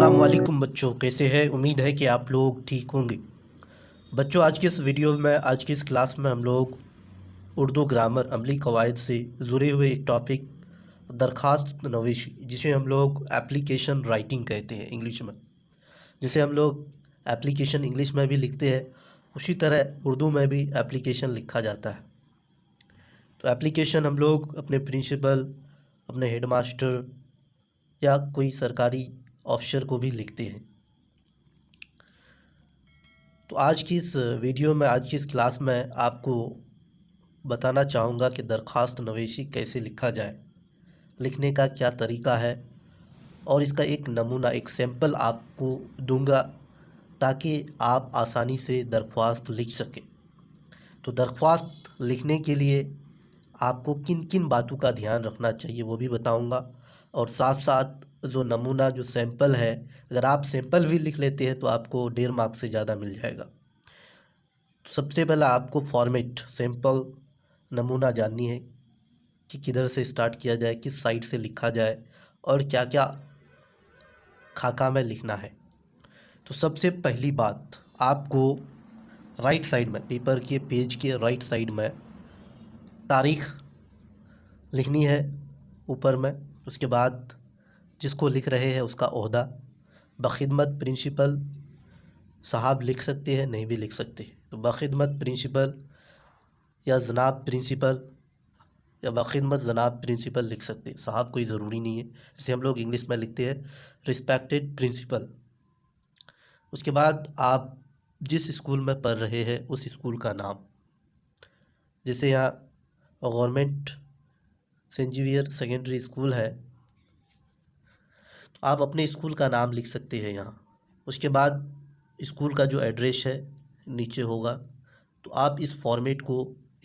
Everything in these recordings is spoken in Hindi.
अस्सलामुअलैकुम बच्चों, कैसे हैं? उम्मीद है कि आप लोग ठीक होंगे। बच्चों, आज की इस वीडियो में, आज की इस क्लास में हम लोग उर्दू ग्रामर अमली कवायद से जुड़े हुए एक टॉपिक दरख्वास्त नवीशी, जिसे हम लोग एप्लीकेशन राइटिंग कहते हैं इंग्लिश में। जिसे हम लोग एप्लीकेशन इंग्लिश में भी लिखते हैं, उसी तरह उर्दू में भी एप्लीकेशन लिखा जाता है। तो एप्लीकेशन हम लोग अपने प्रिंसिपल, अपने हेडमास्टर या कोई सरकारी ऑफिसर को भी लिखते हैं। तो आज की इस वीडियो में, आज की इस क्लास में आपको बताना चाहूँगा कि दरख्वास्त नवीशी कैसे लिखा जाए, लिखने का क्या तरीका है, और इसका एक नमूना, एक सैंपल आपको दूंगा ताकि आप आसानी से दरख्वास्त लिख सकें। तो दरख्वास्त लिखने के लिए आपको किन किन बातों का ध्यान रखना चाहिए वो भी बताऊंगा, और साथ साथ जो नमूना, जो सैंपल है, अगर आप सैंपल भी लिख लेते हैं तो आपको 1.5 मार्क्स से ज़्यादा मिल जाएगा। तो सबसे पहला आपको फॉर्मेट, सैंपल नमूना जाननी है कि किधर से स्टार्ट किया जाए, किस साइड से लिखा जाए, और क्या क्या खाका में लिखना है। तो सबसे पहली बात, आपको राइट साइड में, पेपर के पेज के राइट साइड में तारीख लिखनी है ऊपर में। उसके बाद जिसको लिख रहे हैं उसका ओहदा, बखिदमत प्रिंसिपल साहब लिख सकते हैं, नहीं भी लिख सकते। तो बखिदमत प्रिंसिपल या जनाब प्रिंसिपल या बखिदमत जनाब प्रिंसिपल लिख सकते हैं, साहब कोई ज़रूरी नहीं है। जैसे हम लोग इंग्लिश में लिखते हैं रिस्पेक्टेड प्रिंसिपल। उसके बाद आप जिस स्कूल में पढ़ रहे हैं उस स्कूल का नाम, जैसे यहाँ government saint Xavier secondary school है, तो आप अपने स्कूल का नाम लिख सकते हैं यहाँ। उसके बाद स्कूल का जो एड्रेस है नीचे होगा। तो आप इस फॉर्मेट को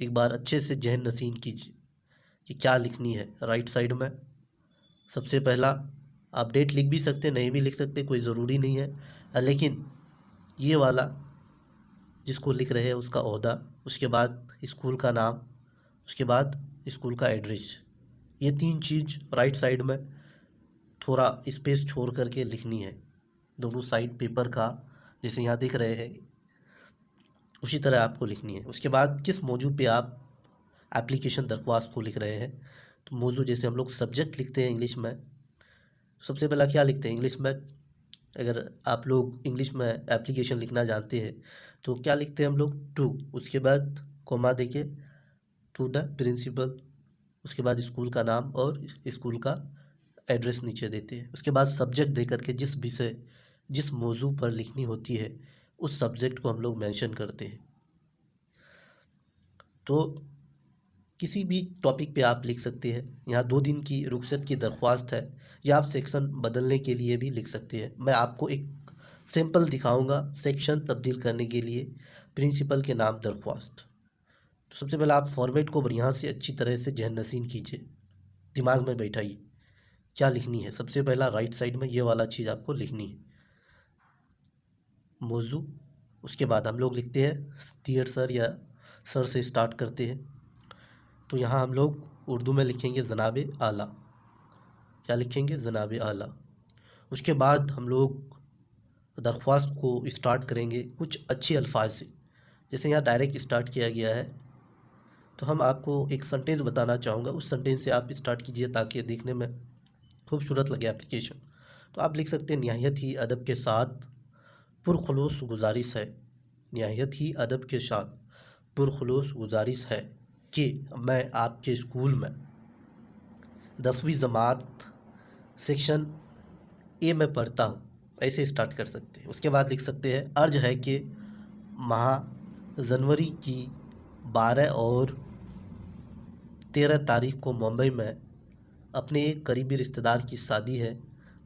एक बार अच्छे से जहन नशीन कीजिए कि क्या लिखनी है। राइट साइड में सबसे पहला आप डेट लिख भी सकते, नहीं भी लिख सकते, कोई ज़रूरी नहीं है, लेकिन ये वाला जिसको लिख रहे हैं उसका ओहदा, उसके बाद स्कूल का नाम, उसके बाद स्कूल का एड्रेस, ये 3 चीज़ राइट साइड में थोड़ा स्पेस छोड़ करके लिखनी है दोनों साइड पेपर का, जैसे यहाँ दिख रहे हैं उसी तरह आपको लिखनी है। उसके बाद किस मौजू पे आप एप्लीकेशन दरख्वास्त को लिख रहे हैं, तो मौजू, जैसे हम लोग सब्जेक्ट लिखते हैं इंग्लिश में, सबसे पहला क्या लिखते हैं इंग्लिश में, अगर आप लोग इंग्लिश में एप्लीकेशन लिखना जानते हैं तो क्या लिखते हैं हम लोग, टू, उसके बाद कोमा देके टू द प्रिंसिपल, उसके बाद स्कूल का नाम और स्कूल का एड्रेस नीचे देते हैं। उसके बाद सब्जेक्ट दे करके जिस विषय, जिस मौजू पर लिखनी होती है उस सब्जेक्ट को हम लोग मेंशन करते हैं। तो किसी भी टॉपिक पे आप लिख सकते हैं। यहाँ 2 दिन की रुख्सत की दरख्वास्त है, या आप सेक्शन बदलने के लिए भी लिख सकते हैं। मैं आपको एक सैंपल दिखाऊंगा सेक्शन तब्दील करने के लिए, प्रिंसिपल के नाम दरख्वास्त। तो सबसे पहले आप फॉर्मेट को बढ़िया से अच्छी तरह से जहन नशीन कीजिए, दिमाग में बैठाइए क्या लिखनी है। सबसे पहला राइट साइड में ये वाला चीज़ आपको लिखनी है, मौजू। उसके बाद हम लोग लिखते हैं डियर सर, या सर से स्टार्ट करते हैं। तो यहाँ हम लोग उर्दू में लिखेंगे जनाब आला, क्या लिखेंगे, जनाब आला। उसके बाद हम लोग दरख्वास्त को स्टार्ट करेंगे कुछ अच्छे अल्फाज से, जैसे यहाँ डायरेक्ट स्टार्ट किया गया है। तो हम आपको एक सेंटेंस बताना चाहूँगा, उस सेंटेंस से आप स्टार्ट कीजिए ताकि देखने में खूबसूरत लगे एप्लीकेशन। तो आप लिख सकते हैं, नहायत ही अदब के साथ पुरखुलूस गुजारिश है, नहायत ही अदब के साथ पुरखुलूस गुजारिश है कि मैं आपके स्कूल में 10वीं जमात सेक्शन ए में पढ़ता हूँ, ऐसे स्टार्ट कर सकते हैं। उसके बाद लिख सकते हैं, अर्ज है कि माह जनवरी की 12 और 13 तारीख को मुंबई में अपने एक करीबी रिश्तेदार की शादी है,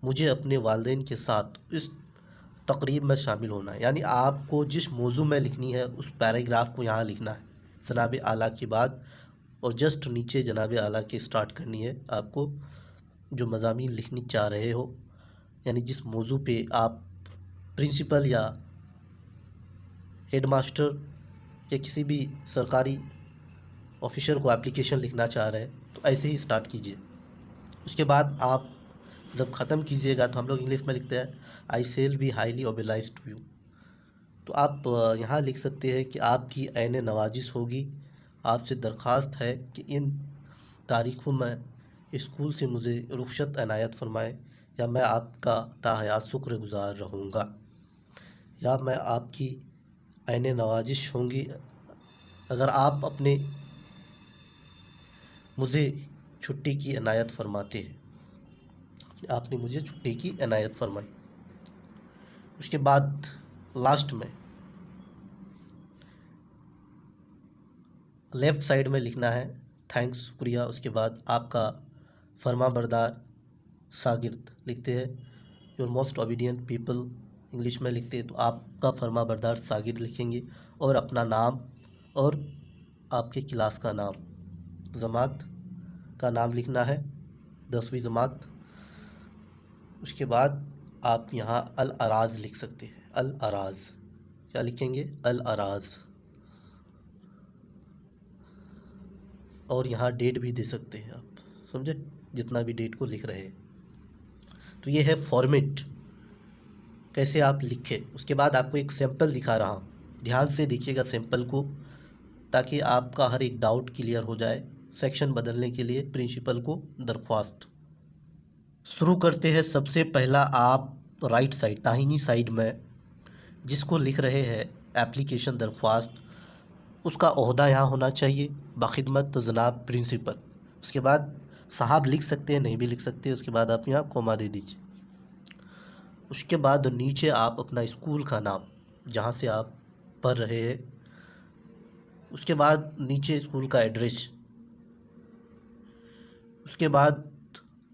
मुझे अपने वालिदैन के साथ इस तकरीब में शामिल होना है। यानी आपको जिस मौजू में लिखनी है उस पैराग्राफ को यहाँ लिखना है जनाब आला के बाद, और जस्ट नीचे जनाब आला के स्टार्ट करनी है आपको जो मज़ामीन लिखनी चाह रहे हो, यानी जिस मौजू पे आप प्रिंसिपल या हेडमास्टर या किसी भी सरकारी ऑफिसर को एप्लीकेशन लिखना चाह रहे हैं, तो ऐसे ही स्टार्ट कीजिए। उसके बाद आप जब ख़त्म कीजिएगा तो हम लोग इंग्लिश में लिखते हैं I shall be highly obliged to you. तो आप यहाँ लिख सकते हैं कि आपकी ऐन नवाजिश होगी, आपसे दरख्वास्त है कि इन तारीख़ों में स्कूल से मुझे रुख़सत इनायत फ़रमाएँ, या मैं आपका ताहयात शुक्रगुज़ार रहूँगा, या मैं आपकी ऐन नवाजिश होंगी अगर आप अपने मुझे छुट्टी की इनायत फ़रमाते हैं, आपने मुझे छुट्टी की इनायत फ़रमाई। उसके बाद लास्ट में लेफ़्ट साइड में लिखना है थैंक्स, शुक्रिया। उसके बाद आपका फर्माबरदार शागिर्द लिखते हैं, your most obedient people English में लिखते हैं तो आपका फर्माबरदार शागिर्द लिखेंगे, और अपना नाम और आपके क्लास का नाम, जमात का नाम लिखना है, 10वीं जमात। उसके बाद आप यहाँ अल अराज लिख सकते हैं, अल अराज क्या लिखेंगे, अल अराज। और यहाँ डेट भी दे सकते हैं आप, समझे, जितना भी डेट को लिख रहे हैं। तो ये है फॉर्मेट, कैसे आप लिखें। उसके बाद आपको एक सैंपल दिखा रहा हूँ, ध्यान से देखिएगा सैंपल को, ताकि आपका हर एक डाउट क्लियर हो जाए। सेक्शन बदलने के लिए प्रिंसिपल को दरख्वास्त। शुरू करते हैं। सबसे पहला आप राइट साइड, दाहिनी साइड में जिसको लिख रहे हैं एप्लीकेशन दरख्वास्त, उसका ओहदा यहाँ होना चाहिए, बाखिदमत जनाब प्रिंसिपल। उसके बाद साहब लिख सकते हैं, नहीं भी लिख सकते। उसके बाद आप यहाँ कोमा दे दीजिए। उसके बाद नीचे आप अपना स्कूल का नाम, जहाँ से आप पढ़ रहे हैं, उसके बाद नीचे स्कूल का एड्रेस। उसके बाद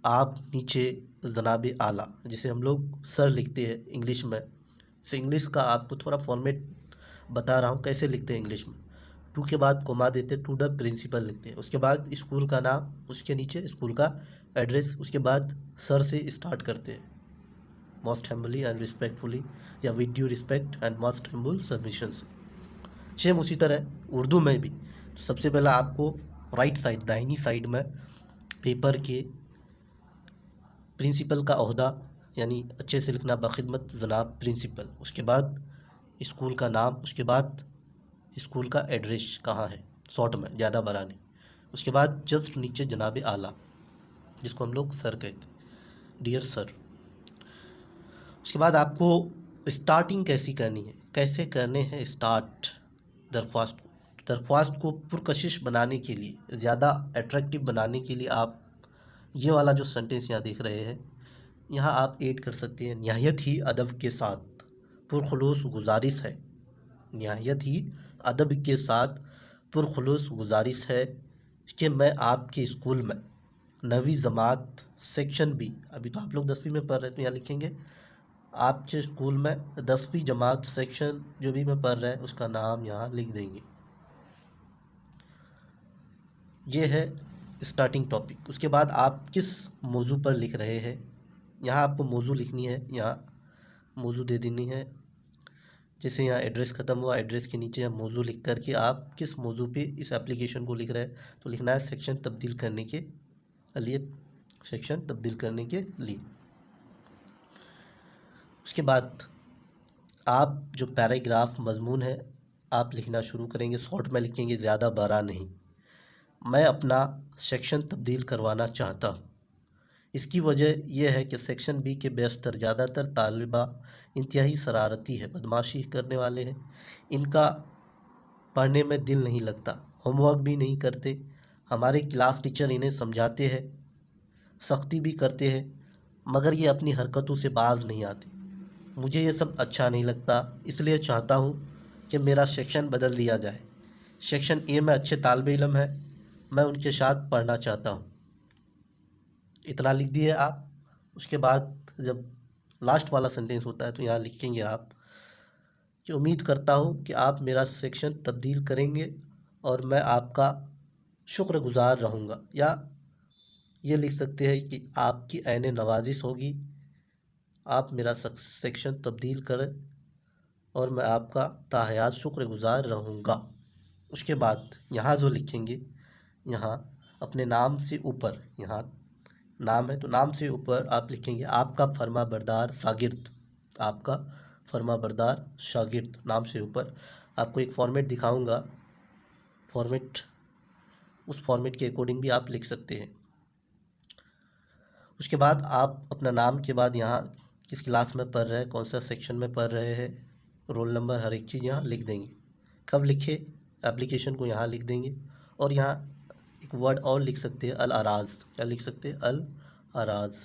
आप नीचे जनाब आला, जिसे हम लोग सर लिखते हैं इंग्लिश में। इसे इंग्लिश का आपको थोड़ा फॉर्मेट बता रहा हूँ कैसे लिखते हैं इंग्लिश में। टू के बाद कोमा देते, टू द प्रिंसिपल लिखते हैं। उसके बाद स्कूल का नाम, उसके नीचे स्कूल का एड्रेस। उसके बाद सर से स्टार्ट करते हैं, मोस्ट हम्बली एंड रिस्पेक्टफुली, या with due respect and most humble submissions. Same उसी तरह उर्दू में भी। तो सबसे पहला आपको राइट साइड, दाहिनी साइड में पेपर के प्रिंसिपल का ओहदा, यानी अच्छे से लिखना, बाखिदमत जनाब प्रिंसिपल। उसके बाद स्कूल का नाम, उसके बाद स्कूल का एड्रेस कहाँ है, शॉर्ट में, ज़्यादा बड़ा नहीं। उसके बाद जस्ट नीचे जनाब आला, जिसको हम लोग सर कहते हैं, डियर सर। उसके बाद आपको स्टार्टिंग कैसी करनी है, कैसे करने हैं स्टार्ट दरख्वास्त को। दरख्वास्त को पुरकशिश बनाने के लिए, ज़्यादा अट्रैक्टिव बनाने के लिए आप ये वाला जो सेंटेंस यहाँ देख रहे हैं, यहाँ आप ऐड कर सकते हैं, निहायत ही अदब के साथ पुरखुलूस गुजारिश है। निहायत ही अदब के साथ पुरखुलूस गुजारिश है कि मैं आपके स्कूल में 9वीं जमात सेक्शन बी, अभी तो आप लोग 10वीं में पढ़ रहे हैं तो यहाँ लिखेंगे आपके स्कूल में 10वीं जमात सेक्शन जो भी मैं पढ़ रहा है उसका नाम यहाँ लिख देंगे। ये है स्टार्टिंग टॉपिक। उसके बाद आप किस मौजू पर लिख रहे हैं, यहाँ आपको मौजू लिखनी है, यहाँ मौजू दे देनी है। जैसे यहाँ एड्रेस ख़त्म हुआ, एड्रेस के नीचे मौजू लिख कर के आप किस मौजू पे इस एप्लीकेशन को लिख रहे हैं, तो लिखना है सेक्शन तब्दील करने के लिए, सेक्शन तब्दील करने के लिए। उसके बाद आप जो पैराग्राफ मजमून है आप लिखना शुरू करेंगे, शॉर्ट में लिखेंगे, ज़्यादा बड़ा नहीं। मैं अपना सेक्शन तब्दील करवाना चाहता हूँ। इसकी वजह यह है कि सेक्शन बी के बेशतर ज़्यादातर तालिबा इंतहाई शरारती है, बदमाशी करने वाले हैं। इनका पढ़ने में दिल नहीं लगता, होमवर्क भी नहीं करते। हमारे क्लास टीचर इन्हें समझाते हैं, सख्ती भी करते हैं, मगर ये अपनी हरकतों से बाज नहीं आते। मुझे ये सब अच्छा नहीं लगता, इसलिए चाहता हूँ कि मेरा सेक्शन बदल दिया जाए। सेक्शन ए में अच्छे तालिबे इल्म है, मैं उनके साथ पढ़ना चाहता हूँ। इतना लिख दिए आप। उसके बाद जब लास्ट वाला सेंटेंस होता है तो यहाँ लिखेंगे आप कि उम्मीद करता हूँ कि आप मेरा सेक्शन तब्दील करेंगे और मैं आपका शुक्रगुज़ार रहूँगा, या ये लिख सकते हैं कि आपकी ऐन नवाजिश होगी, आप मेरा सेक्शन तब्दील करें और मैं आपका ताहयात शुक्रगुज़ार रहूँगा। उसके बाद यहाँ जो लिखेंगे, यहाँ अपने नाम से ऊपर यहाँ नाम है तो नाम से ऊपर आप लिखेंगे आपका फर्माबरदार शागिर्द, आपका फर्माबरदार शागिर्द। नाम से ऊपर आपको एक फॉर्मेट दिखाऊंगा, फॉर्मेट, उस फॉर्मेट के अकॉर्डिंग भी आप लिख सकते हैं। उसके बाद आप अपना नाम के बाद यहाँ किस क्लास में पढ़ रहे हैं, कौन सा सेक्शन में पढ़ रहे हैं, रोल नंबर, हर एक चीज़ यहाँ लिख देंगे। कब लिखे, एप्लीकेशन को यहाँ लिख देंगे। और यहाँ एक वर्ड और लिख सकते हैं, अल अराज। क्या लिख सकते हैं, अल अराज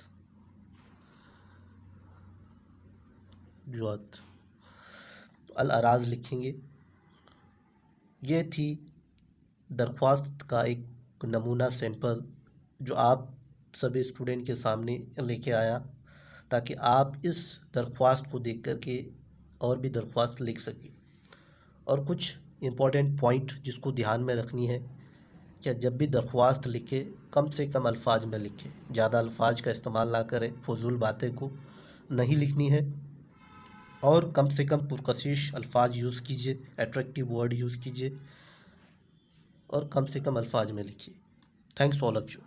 जुआत, तो अल अराज लिखेंगे। ये थी दरख्वास्त का एक नमूना सैंपल जो आप सभी स्टूडेंट के सामने लेके आया, ताकि आप इस दरख्वास्त को देख कर के और भी दरख्वास्त लिख सकें। और कुछ इम्पोर्टेंट पॉइंट जिसको ध्यान में रखनी है, क्या जब भी दरख्वास्त लिखे कम से कम अल्फाज में लिखें, ज़्यादा अल्फाज का इस्तेमाल ना करें, फजूल बातें को नहीं लिखनी है। और कम से कम पुरकशिश अल्फाज यूज़ कीजिए, अट्रैक्टिव वर्ड यूज़ कीजिए और कम से कम अल्फाज में लिखिए। Thanks all of you.